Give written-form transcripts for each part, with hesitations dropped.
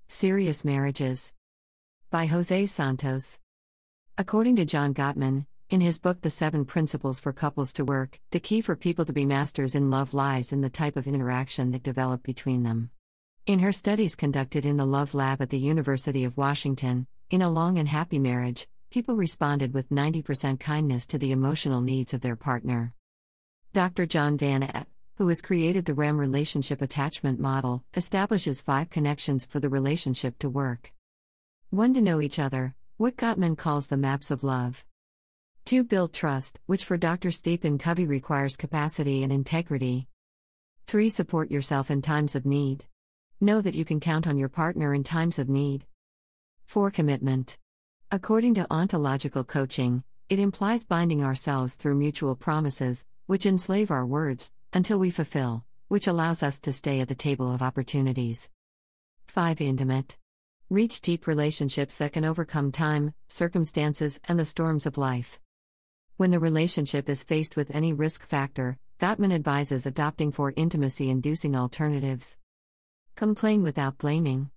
Serious Marriages by Jose Santos. According to John Gottman, in his book The 7 Principles for Couples to Work, the key for people to be masters in love lies in the type of interaction that develop between them. In her studies conducted in the Love Lab at the University of Washington, in a long and happy marriage, people responded with 90% kindness to the emotional needs of their partner. Dr. John Gottman, who has created the REM relationship attachment model, establishes 5 connections for the relationship to work. 1. To know each other, what Gottman calls the maps of love. 2. Build trust, which for Dr. Stephen Covey requires capacity and integrity. 3. Support yourself in times of need. Know that you can count on your partner in times of need. 4. Commitment. According to ontological coaching, it implies binding ourselves through mutual promises, which enslave our words, until we fulfill, which allows us to stay at the table of opportunities. 5. Intimate. Reach deep relationships that can overcome time, circumstances, and the storms of life. When the relationship is faced with any risk factor, Gottman advises adopting 4 intimacy-inducing alternatives. Complain without blaming.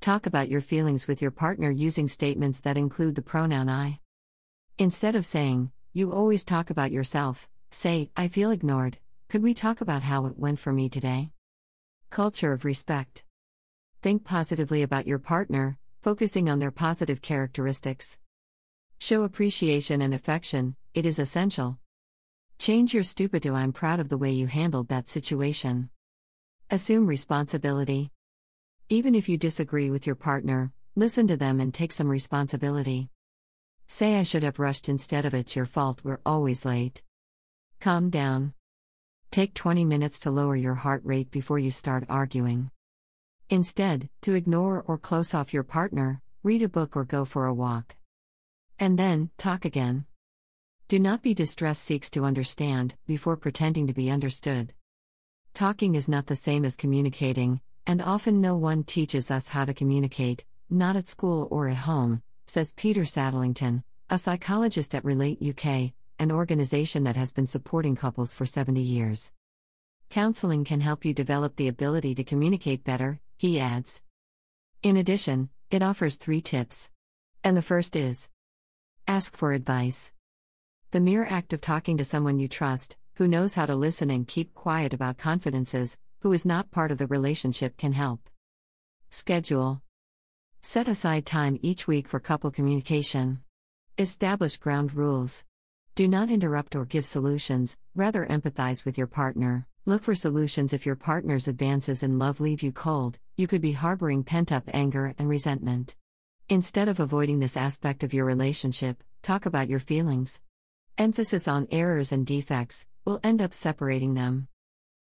Talk about your feelings with your partner using statements that include the pronoun I. Instead of saying, "You always talk about yourself," say, "I feel ignored. Could we talk about how it went for me today?" Culture of respect. Think positively about your partner, focusing on their positive characteristics. Show appreciation and affection, it is essential. Change your stupid to "I'm proud of the way you handled that situation." Assume responsibility. Even if you disagree with your partner, listen to them and take some responsibility. Say, "I should have rushed" instead of "It's your fault, we're always late." Calm down. Take 20 minutes to lower your heart rate before you start arguing. Instead, to ignore or close off your partner, read a book or go for a walk. And then, talk again. Do not be distressed, seeks to understand, before pretending to be understood. Talking is not the same as communicating, and often no one teaches us how to communicate, not at school or at home, says Peter Saddlington, a psychologist at Relate UK, an organization that has been supporting couples for 70 years. Counseling can help you develop the ability to communicate better, he adds. In addition, it offers 3 tips. And the first is: ask for advice. The mere act of talking to someone you trust, who knows how to listen and keep quiet about confidences, who is not part of the relationship, can help. Schedule. Set aside time each week for couple communication. Establish ground rules. Do not interrupt or give solutions, rather empathize with your partner. Look for solutions if your partner's advances in love leave you cold. You could be harboring pent-up anger and resentment. Instead of avoiding this aspect of your relationship, talk about your feelings. Emphasis on errors and defects will end up separating them.